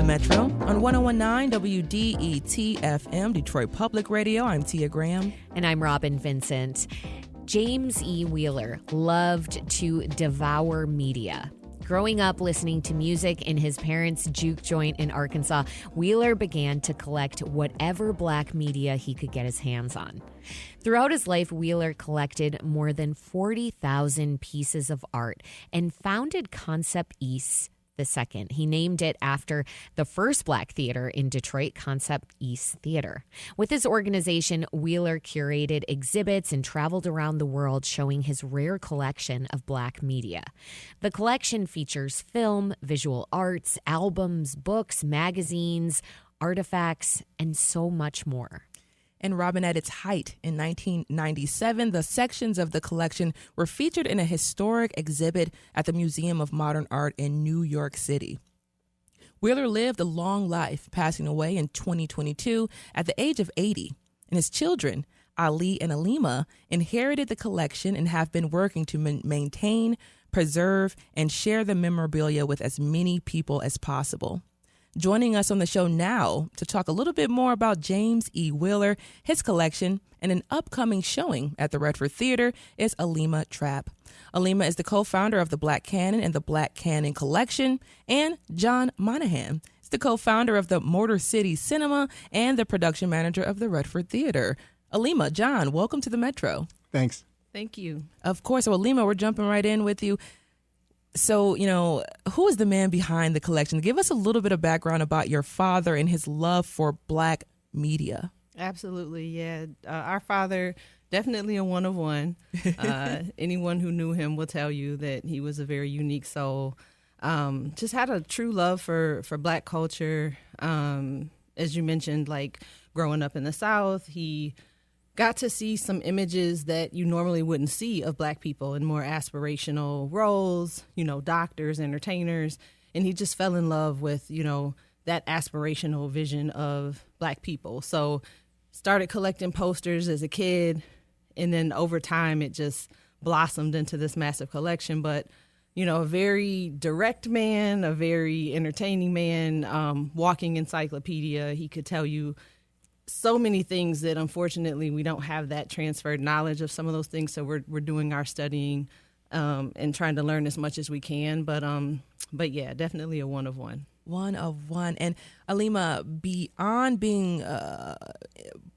Metro on 1019 WDET-FM, Detroit Public Radio. I'm Tia Graham. And I'm Robin Vincent. James E. Wheeler loved to devour media. Growing up listening to music in his parents' juke joint in Arkansas, Wheeler began to collect whatever black media he could get his hands on. Throughout his life, Wheeler collected more than 40,000 pieces of art and founded Concept East II. He named it after the first black theater in Detroit, Concept East Theater. With his organization, Wheeler curated exhibits and traveled around the world showing his rare collection of black media. The collection features film, visual arts, albums, books, magazines, artifacts, and so much more. And Robin, at its height in 1997, the sections of the collection were featured in a historic exhibit at the Museum of Modern Art in New York City. Wheeler lived a long life, passing away in 2022 at the age of 80. And his children, Ali and Alima, inherited the collection and have been working to maintain, preserve, and share the memorabilia with as many people as possible. Joining us on the show now to talk a little bit more about James E. Wheeler, his collection, and an upcoming showing at the Redford Theater is Alima Trapp. Alima is the co-founder of the Black Canon and the Black Canon Collection, and John Monahan is the co-founder of the Motor City Cinema and the production manager of the Redford Theater. Alima, John, welcome to the Metro. Thanks. Thank you. Of course. So, Alima, we're jumping right in with you. So, who is the man behind the collection? Give us a little bit of background about your father and his love for black media. Absolutely, yeah. Our father, definitely a one of one. Anyone who knew him will tell you that he was a very unique soul. Just had a true love for black culture. As you mentioned, like growing up in the South, he got to see some images that you normally wouldn't see of black people in more aspirational roles, doctors, entertainers. And he just fell in love with, that aspirational vision of black people. So started collecting posters as a kid. And then over time, it just blossomed into this massive collection. But, a very direct man, a very entertaining man, walking encyclopedia. He could tell you so many things that unfortunately we don't have that transferred knowledge of some of those things. So we're doing our studying and trying to learn as much as we can. But yeah, definitely a one of one. One of one. And Alima, beyond being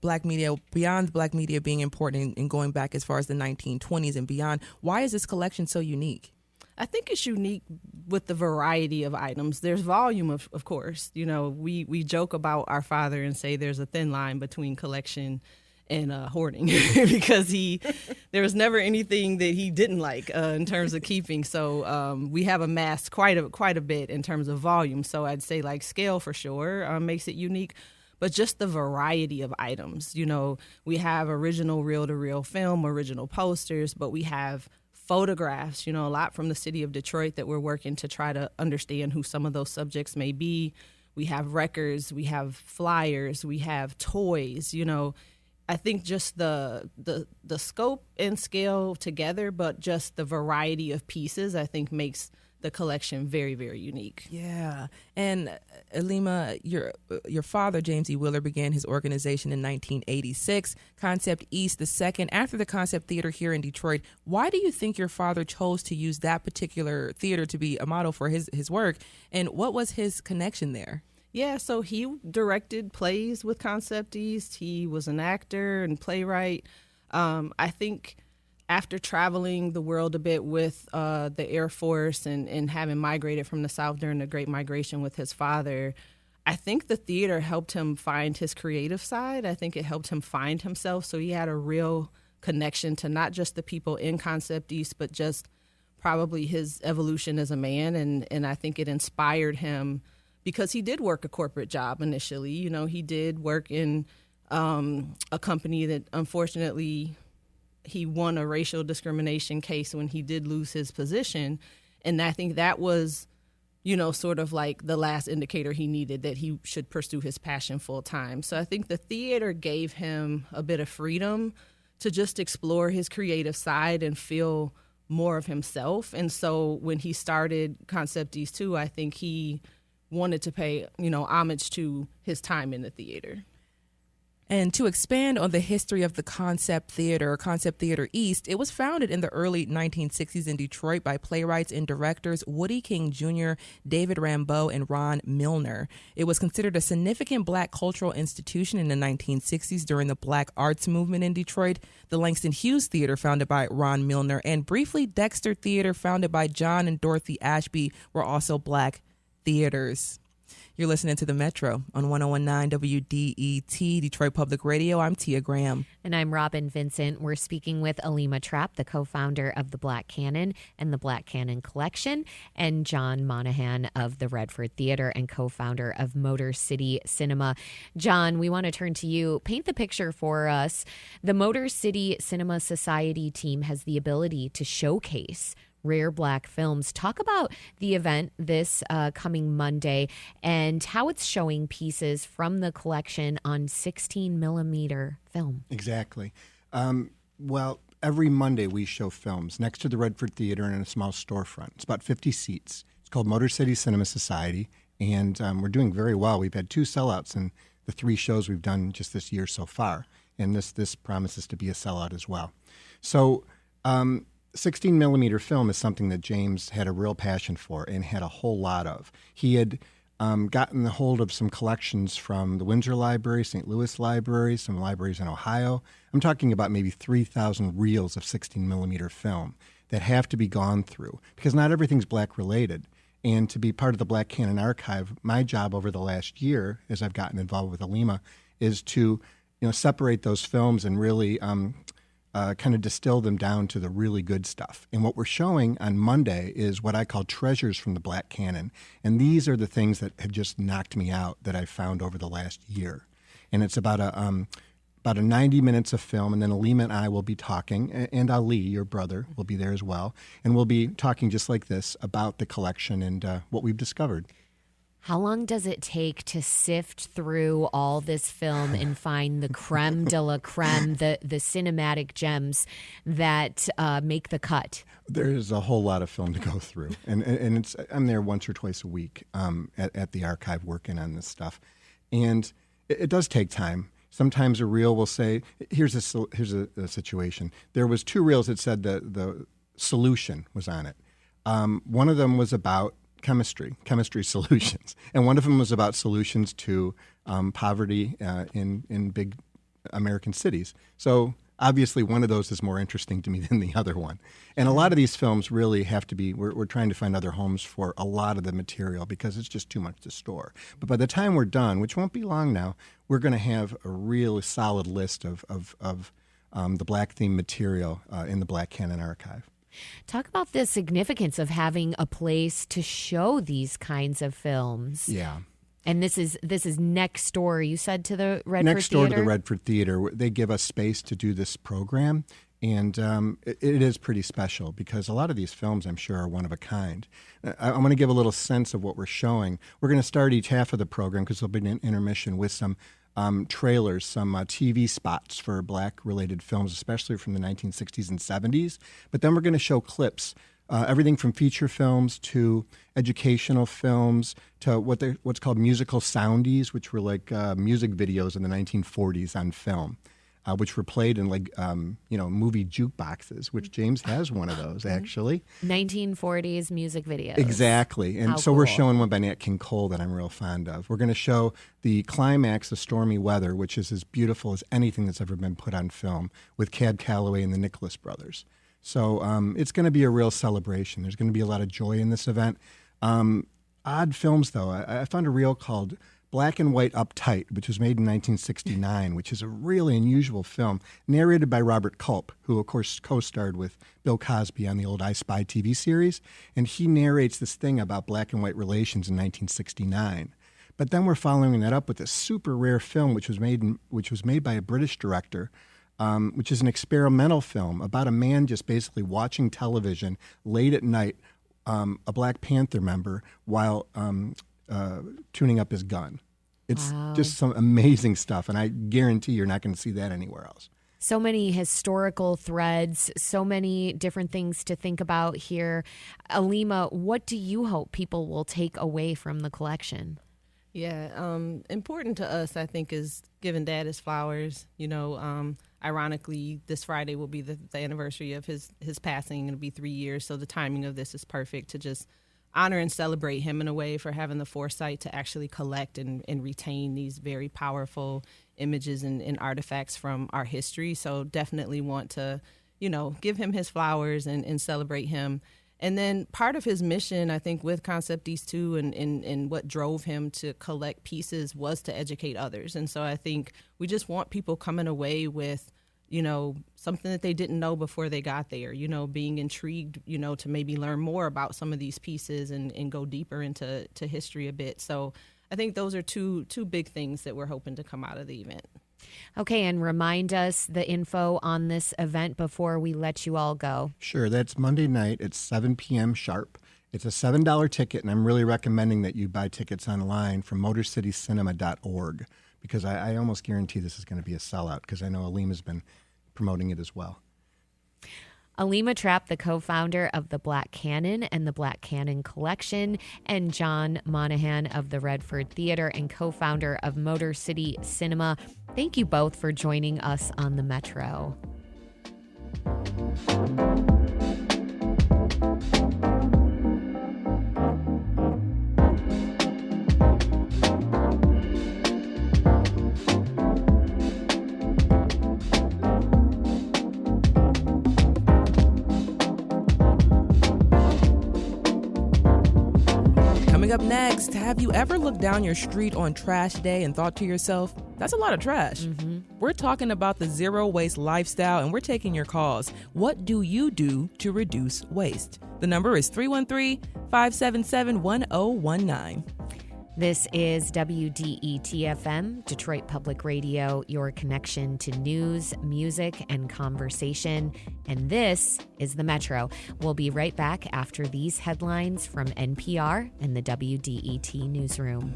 black media, beyond black media being important and going back as far as the 1920s and beyond, why is this collection so unique? I think it's unique with the variety of items. There's volume, of course. We joke about our father and say there's a thin line between collection and hoarding because there was never anything that he didn't like in terms of keeping. So we have amassed quite a bit in terms of volume. So I'd say like scale for sure makes it unique. But just the variety of items. We have original reel-to-reel film, original posters, but we have photographs, a lot from the city of Detroit that we're working to try to understand who some of those subjects may be. We have records, we have flyers, we have toys, I think just the scope and scale together, but just the variety of pieces, I think makes the collection very, very unique. Yeah. And Alima, your father, James E. Wheeler, began his organization in 1986, Concept East II, after the Concept Theater here in Detroit. Why do you think your father chose to use that particular theater to be a model for his work? And what was his connection there? Yeah, so he directed plays with Concept East. He was an actor and playwright. I think after traveling the world a bit with the Air Force and having migrated from the South during the Great Migration with his father, I think the theater helped him find his creative side. I think it helped him find himself. So he had a real connection to not just the people in Concept East, but just probably his evolution as a man. And I think it inspired him because he did work a corporate job initially. He did work in a company that unfortunately he won a racial discrimination case when he did lose his position. And I think that was, sort of like the last indicator he needed that he should pursue his passion full time. So I think the theater gave him a bit of freedom to just explore his creative side and feel more of himself. And so when he started Concept East 2, I think he wanted to pay, homage to his time in the theater. And to expand on the history of the Concept Theater East, it was founded in the early 1960s in Detroit by playwrights and directors Woody King Jr., David Rambeau, and Ron Milner. It was considered a significant Black cultural institution in the 1960s during the Black arts movement in Detroit. The Langston Hughes Theater, founded by Ron Milner, and briefly Dexter Theater, founded by John and Dorothy Ashby, were also Black theaters. You're listening to The Metro on 101.9 WDET, Detroit Public Radio. I'm Tia Graham. And I'm Robin Vincent. We're speaking with Alima Trapp, the co-founder of the Black Canon and the Black Canon Collection, and John Monahan of the Redford Theater and co-founder of Motor City Cinema. John, we want to turn to you. Paint the picture for us. The Motor City Cinema Society team has the ability to showcase rare Black films. Talk about the event this coming Monday and how it's showing pieces from the collection on 16 millimeter film. Exactly. Well, every Monday we show films next to the Redford Theater in a small storefront. It's about 50 seats. It's called Motor City Cinema Society, and we're doing very well. We've had 2 sellouts in the 3 shows we've done just this year so far, and this promises to be a sellout as well. So 16 millimeter film is something that James had a real passion for and had a whole lot of. He had gotten the hold of some collections from the Windsor Library, St. Louis Library, some libraries in Ohio. I'm talking about maybe 3,000 reels of 16 millimeter film that have to be gone through because not everything's Black related. And to be part of the Black Canon Archive, my job over the last year, as I've gotten involved with Alima, is to separate those films and really kind of distill them down to the really good stuff. And what we're showing on Monday is what I call treasures from the Black Canon. And these are the things that have just knocked me out that I've found over the last year. And it's about a 90 minutes of film, and then Alima and I will be talking, and Ali, your brother, will be there as well. And we'll be talking just like this about the collection and what we've discovered. How long does it take to sift through all this film and find the creme de la creme, the cinematic gems that make the cut? There's a whole lot of film to go through, and I'm there once or twice a week at the archive working on this stuff, and it does take time. Sometimes a reel will say, "Here's a situation." There was 2 reels that said the solution was on it. One of them was about chemistry solutions. And one of them was about solutions to poverty in big American cities. So obviously one of those is more interesting to me than the other one. And a lot of these films really have to be, we're trying to find other homes for a lot of the material because it's just too much to store. But by the time we're done, which won't be long now, we're going to have a really solid list of the Black themed material in the Black Canon Archive. Talk about the significance of having a place to show these kinds of films. Yeah. And this is next door, you said, to the Redford Next door Theater? to the Redford Theater. They give us space to do this program, and it is pretty special because a lot of these films, I'm sure, are one of a kind. I'm going to give a little sense of what we're showing. We're going to start each half of the program because there'll be an intermission with some trailers, some TV spots for Black-related films, especially from the 1960s and 70s. But then we're going to show clips, everything from feature films to educational films to what's called musical soundies, which were like music videos in the 1940s on film, which were played in movie jukeboxes, which James has one of those, actually. 1940s music videos. Exactly. And How so we're cool. showing one by Nat King Cole that I'm real fond of. We're going to show the climax of Stormy Weather, which is as beautiful as anything that's ever been put on film, with Cab Calloway and the Nicholas brothers. So it's going to be a real celebration. There's going to be a lot of joy in this event. Odd films, though. I found a reel called Black and White Uptight, which was made in 1969, which is a really unusual film, narrated by Robert Culp, who, of course, co-starred with Bill Cosby on the old I Spy TV series. And he narrates this thing about black and white relations in 1969. But then we're following that up with a super rare film, which was made by a British director, which is an experimental film about a man just basically watching television late at night, a Black Panther member, while tuning up his gun. It's just some amazing stuff, and I guarantee you're not going to see that anywhere else. So many historical threads, so many different things to think about here. Alima, what do you hope people will take away from the collection? Yeah, important to us, I think, is giving Dad his flowers. Ironically, this Friday will be the anniversary of his passing. It'll be 3 years, so the timing of this is perfect to just honor and celebrate him in a way for having the foresight to actually collect and retain these very powerful images and artifacts from our history. So definitely want to, give him his flowers and celebrate him. And then part of his mission, I think, with Concept East 2 and what drove him to collect pieces was to educate others. And so I think we just want people coming away with, something that they didn't know before they got there, being intrigued, to maybe learn more about some of these pieces and go deeper into history a bit. So I think those are two big things that we're hoping to come out of the event. Okay, and remind us the info on this event before we let you all go. Sure, that's Monday night at 7 p.m. sharp. It's a $7 ticket, and I'm really recommending that you buy tickets online from motorcitycinema.org because I almost guarantee this is going to be a sellout because I know Alima's been promoting it as well. Alima Trapp, the co-founder of the Black Cannon and the Black Cannon Collection, and John Monahan of the Redford Theater and co-founder of Motor City Cinema. Thank you both for joining us on the Metro. Coming up next, have you ever looked down your street on trash day and thought to yourself, that's a lot of trash? Mm-hmm. We're talking about the zero waste lifestyle and we're taking your calls. What do you do to reduce waste? The number is 313-577-1019. This is WDET-FM, Detroit Public Radio, your connection to news, music, and conversation. And this is the Metro. We'll be right back after these headlines from NPR and the WDET newsroom.